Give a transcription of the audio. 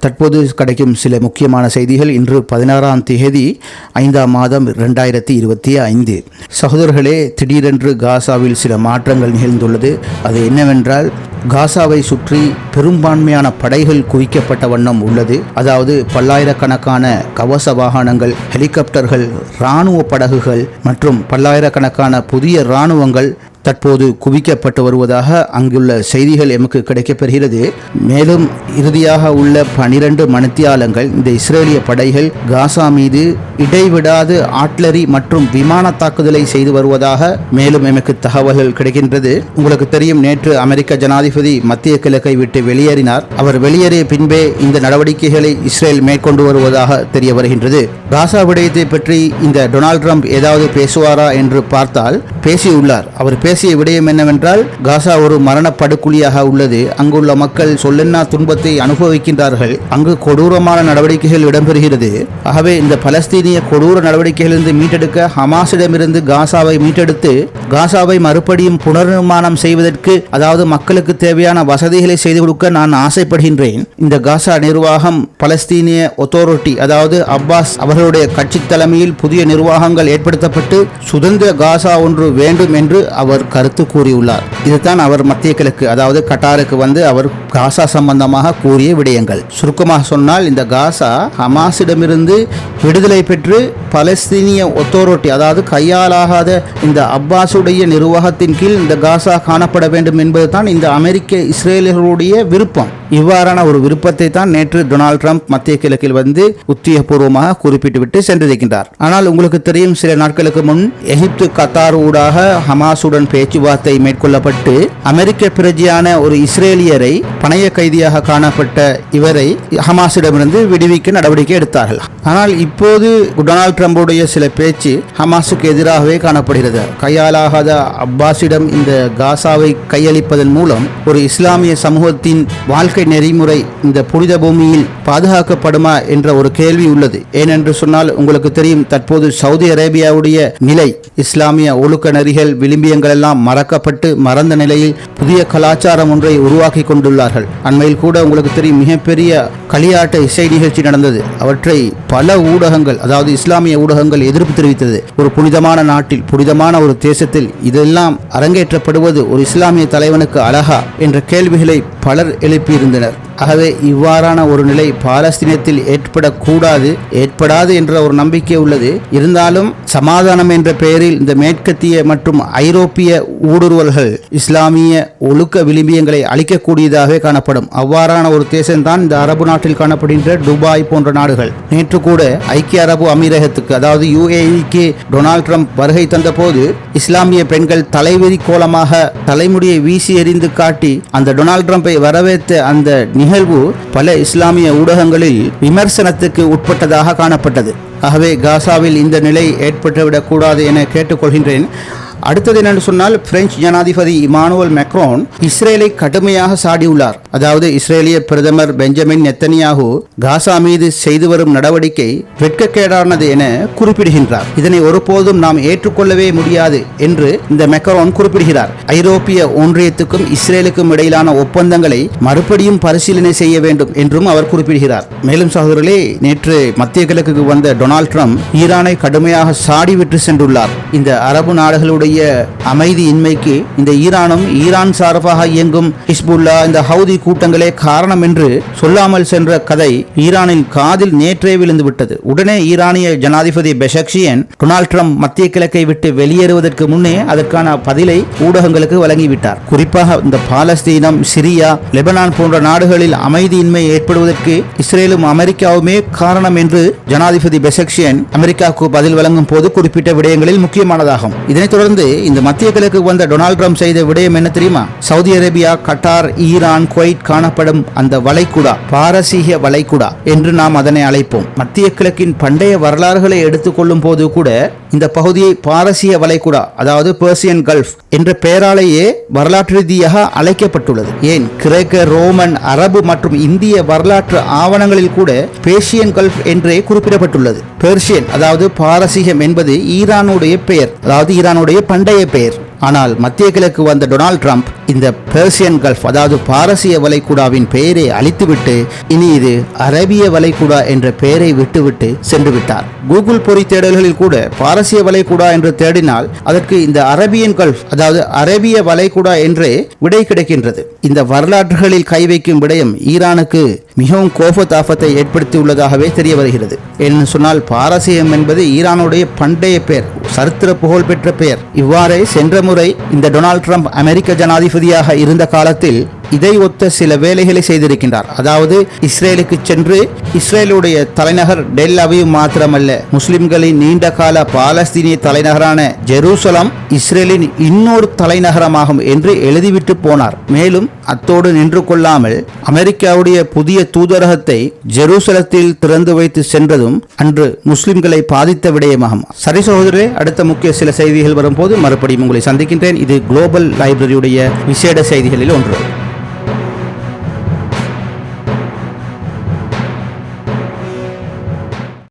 தற்போது கிடைக்கும் சில முக்கியமான செய்திகள். இன்று 16ஆம் தேதி 5ஆம் மாதம் 2025. சகோதரர்களே, திடீரென்று காசாவில் சில மாற்றங்கள் நிகழ்ந்துள்ளது. அது என்னவென்றால், காசாவை சுற்றி பெரும்பான்மையான படைகள் குவிக்கப்பட்ட வண்ணம் உள்ளது. அதாவது பல்லாயிரக்கணக்கான கவச வாகனங்கள், ஹெலிகாப்டர்கள், இராணுவ படகுகள் மற்றும் பல்லாயிரக்கணக்கான புதிய இராணுவங்கள் தற்போது குவிக்கப்பட்டு வருவதாக அங்குள்ள செய்திகள் எமக்கு கிடைக்கப்பெறுகிறது. மேலும் இறுதியாக உள்ள 12 மணித்தியாலங்கள் இந்த இஸ்ரேலிய படைகள் காசா மீது இடைவிடாது ஆட்லரி மற்றும் விமான தாக்குதலை செய்து வருவதாக மேலும் எமக்கு தகவல்கள் கிடைக்கின்றது. உங்களுக்கு தெரியும், நேற்று அமெரிக்க ஜனாதிபதி மத்திய கிழக்கை விட்டு வெளியேறினார். அவர் வெளியேறிய பின்பே இந்த நடவடிக்கைகளை இஸ்ரேல் மேற்கொண்டு வருவதாக தெரிய வருகின்றது. காசா விடயத்தை பற்றி இந்த டொனால்ட் ட்ரம்ப் ஏதாவது பேசுவாரா என்று பார்த்தால் பேசியுள்ளார். அவர் பேசிய விடயம் என்னவென்றால், காசா ஒரு மரண படுகொலியாக உள்ளது. அங்குள்ள மக்கள் சொல்லென்னா துன்பத்தை அனுபவிக்கின்றார்கள். அங்கு கொடூரமான நடவடிக்கைகள் இடம்பெறுகிறது. ஆகவே இந்த பலஸ்தீனிய கொடூர நடவடிக்கைகளிலிருந்து மீட்டெடுக்க ஹமாஸிடமிருந்து காசாவை மீட்டெடுத்து காசாவை மறுபடியும் புனர்நிர்மாணம் செய்வதற்கு, அதாவது மக்களுக்கு தேவையான வசதிகளை செய்து கொடுக்க நான் ஆசைப்படுகின்றேன். இந்த காசா நிர்வாகம் பலஸ்தீனிய ஒத்தாரிட்டி, அதாவது அப்பாஸ் அவர்களுடைய கட்சி தலைமையில் புதிய நிர்வாகங்கள் ஏற்படுத்தப்பட்டு சுதந்திர காசா ஒன்று வேண்டும் என்று அவர் கருத்து கூறியுள்ளார். இதுதான் அவர் மத்திய கிழக்கு, அதாவது கட்டாருக்கு வந்து அவர் காசா சம்பந்தமாக கூறிய விடயங்கள். சுருக்கமாக சொன்னால், இந்த காசா ஹமாஸிடமிருந்து விடுதலை பெற்று பலஸ்தீனிய ஒத்தாரிட்டி, அதாவது கையாலாகாத இந்த அப்பாஸுடைய நிர்வாகத்தின் கீழ் இந்த காசா காணப்பட வேண்டும் என்பதுதான் இந்த அமெரிக்க இஸ்ரேலியர்களுடைய விருப்பம். இவ்வாறான ஒரு விருப்பத்தை தான் நேற்று டொனால்ட் ட்ரம்ப் மத்திய கிழக்கில் வந்து உத்தியோகபூர்வமாக குறிப்பிட்டுவிட்டு சென்றிருக்கின்றார். ஆனால் உங்களுக்கு தெரியும், சில நாட்களுக்கு முன் எகிப்து, கத்தார் ஊடாக ஹமாஸுடன் பேச்சுவார்த்தை மேற்கொள்ளப்பட்டு அமெரிக்க பிரஜையான ஒரு இஸ்ரேலியரை பணைய கைதியாக காணப்பட்ட இவரை ஹமாஸிடமிருந்து விடுவிக்க நடவடிக்கை எடுத்தார்கள். ஆனால் இப்போது டொனால்ட் ட்ரம்புடைய சில பேச்சு ஹமாஸுக்கு எதிராகவே காணப்படுகிறது. கையாலாகாத அப்பாஸிடம் இந்த காசாவை கையளிப்பதன் மூலம் ஒரு இஸ்லாமிய சமூகத்தின் வாழ்க்கை நெறிமுறை இந்த புனித பூமியில் பாதுகாக்கப்படுமா என்ற ஒரு கேள்வி உள்ளது. ஏனென்று சொன்னால், உங்களுக்கு தெரியும், தற்போது சவுதி அரேபியாவுடைய நிலை, இஸ்லாமிய ஒழுக்க நெறிகள், விளிம்பியங்கள் எல்லாம் மறக்கப்பட்டு மறந்த நிலையில் புதிய கலாச்சாரம் ஒன்றை உருவாக்கி கொண்டுள்ளார்கள். அண்மையில் கூட உங்களுக்கு தெரியும், மிகப்பெரிய களியாட்ட இசை நிகழ்ச்சி நடந்தது. அவற்றை பல ஊடகங்கள், அதாவது இஸ்லாமிய ஊடகங்கள் எதிர்ப்பு தெரிவித்தது. ஒரு புனிதமான நாட்டில், புனிதமான ஒரு தேசத்தில் இதெல்லாம் அரங்கேற்றப்படுவது ஒரு இஸ்லாமிய தலைவனுக்கு அழகா என்ற கேள்விகளை பலர் எழுப்பியிருந்தனர். ஆகவே இவ்வாறான ஒரு நிலை பாலஸ்தீனத்தில் ஏற்படாது என்ற ஒரு நம்பிக்கை உள்ளது. இருந்தாலும் சமாதானம் என்ற பெயரில் இந்த மேற்கத்திய மற்றும் ஐரோப்பிய ஊடுருவல்கள் இஸ்லாமிய ஒழுக்க விளிம்பியங்களை அளிக்கக்கூடியதாகவே காணப்படும். அவ்வாறான ஒரு தேசம்தான் இந்த அரபு நாட்டில் காணப்படுகின்ற துபாய் போன்ற நாடுகள். நேற்று கூட ஐக்கிய அரபு அமீரகத்துக்கு, அதாவது UAE-க்கு டொனால்ட் ட்ரம்ப் வருகை தந்த போது இஸ்லாமிய பெண்கள் தலைவெறி கோலமாக தலைமுடியை வீசி எறிந்து காட்டி அந்த டொனால்ட் ட்ரம்பை வரவேற்ற அந்த நிகழ்வு பல இஸ்லாமிய ஊடகங்களில் விமர்சனத்துக்கு உட்பட்டதாக காணப்பட்டது. ஆகவே காசாவில் இந்த நிலை ஏற்பட்டுவிடக் கூடாது என கேட்டுக்கொள்கின்றேன். அடுத்தது என்னென்று சொன்னால், பிரெஞ்சு ஜனாதிபதி இமானுவல் மேக்ரோன் இஸ்ரேலை கடுமையாக சாடியுள்ளார். அதாவது இஸ்ரேலிய பிரதமர் பெஞ்சமின் நெத்தனியாகு காசா மீது செய்து வரும் நடவடிக்கை வெட்கக்கேடானது என குறிப்பிடுகின்றார். இதனை ஒருபோதும் நாம் ஏற்றுக்கொள்ளவே முடியாது என்று இந்த மேக்ரோன் குறிப்பிடுகிறார். ஐரோப்பிய ஒன்றியத்துக்கும் இஸ்ரேலுக்கும் இடையிலான ஒப்பந்தங்களை மறுபடியும் பரிசீலனை செய்ய வேண்டும் என்றும் அவர் குறிப்பிடுகிறார். மேலும் சகோதரர்களே, நேற்று மத்திய கிழக்குக்கு வந்த டொனால்ட் ட்ரம்ப் ஈரானை கடுமையாக சாடி விட்டு சென்றுள்ளார். இந்த அரபு நாடுகளுடைய அமைதியின்மைக்கு இந்த ஈரானும் ஈரான் சார்பாக இயங்கும் ஹிஸ்புல்லா, இந்த ஹவுதி கூட்டங்களே காரணம் என்று சொல்லாமல் சென்ற கதை ஈரானின் காதில் நேற்றே விழுந்து விட்டது. உடனே ஈரானிய ஜனாதிபதி பெஷக்ஷியன் டொனால்ட் ட்ரம்ப் மத்திய கிழக்கை விட்டு வெளியேறுவதற்கு முன்னே அதற்கான பதிலை ஊடகங்களுக்கு வழங்கிவிட்டார். குறிப்பாக இந்த பாலஸ்தீனம், சிரியா, லெபனான் போன்ற நாடுகளில் அமைதியின்மை ஏற்படுவதற்கு இஸ்ரேலும் அமெரிக்காவுமே காரணம் என்று ஜனாதிபதி பெஷக்ஷியன் அமெரிக்காவுக்கு பதில் வழங்கும் போது குறிப்பிட்ட விடயங்களில் முக்கியமானதாகும். இதனைத் தொடர்ந்து இந்த மத்திய கிழக்கு வந்த டொனால்ட் ட்ரம்ப் செய்த விடயம் என்ன தெரியுமா? Saudi Arabia, Qatar, Iran, Kuwait காணப்படும் அந்த வளைகுடா, பாரசீக வளைகுடா என்று நாம் அதனை அழைப்போம். மத்திய கிழக்கின் பண்டைய வரலாறுகளை எடுத்துக்கொள்ளும் போது கூட இந்த பகுதியை பாரசீக வளைகுடா, அதாவது பெர்சியன் கல்ஃப் என்ற பெயராலேயே வரலாற்று ரீதியாக அழைக்கப்பட்டுள்ளது. ஏன், கிரேக்க, ரோமன், அரபு மற்றும் இந்திய வரலாற்று ஆவணங்களில் கூட பேர்சியன் கல்ஃப் என்றே குறிப்பிடப்பட்டுள்ளது. பெர்சியன், அதாவது பாரசீகம் என்பது ஈரானுடைய பெயர், அதாவது ஈரானுடைய பண்டைய பெயர். ஆனால் மத்திய கிழக்கு வந்த டொனால்ட் ட்ரம்ப் இந்த பெர்சியன் கல்ஃப் அதாவது பாரசீக வளைகுடாவின் பெயரை அழித்துவிட்டு இனி இது அரேபிய வளைகுடா என்ற பெயரை விட்டுவிட்டு சென்று விட்டார். கூகுள் பொறி தேடல்களில் கூட பாரசீக வளைகுடா என்று தேடினால் அதற்கு இந்த அரேபியன் கல்ஃப் அதாவது அரேபிய வளைகுடா என்றே விடை கிடைக்கின்றது. இந்த வரலாற்றுகளில் கை வைக்கும் விடயம் ஈரானுக்கு மிகவும் கோபத்தாபத்தை ஏற்படுத்தியுள்ளதாகவே தெரிய வருகிறது. என்று சொன்னால் பாரசீகம் என்பது ஈரானுடைய பண்டைய பெயர், சரித்திர புகழ் பெற்ற பெயர். இவ்வாறே சென்ற முறை இந்த டொனால்ட் ட்ரம்ப் அமெரிக்க ஜனாதிபதியாக இருந்த காலத்தில் இதை ஒத்த சில வேலைகளை செய்திருக்கின்றார். அதாவது இஸ்ரேலுக்கு சென்று இஸ்ரேலுடைய தலைநகர் டெல் அவிவ் மாத்திரமல்ல, முஸ்லிம்களின் நீண்ட கால பாலஸ்தீனிய தலைநகரான ஜெருசலம் இஸ்ரேலின் இன்னொரு தலைநகரமாகும் என்று எழுதிவிட்டு போனார். மேலும் அத்தோடு நின்று கொள்ளாமல் அமெரிக்காவுடைய புதிய தூதரகத்தை ஜெருசலத்தில் திறந்து வைத்து சென்றதும் அன்று முஸ்லிம்களை பாதித்த விடயமாகும். சரி சகோதரரே, அடுத்த முக்கிய சில செய்திகள் வரும்போது மறுபடியும் உங்களை சந்திக்கின்றேன். இது குளோபல் லைப்ரரியுடைய விசேட செய்திகளில் ஒன்று.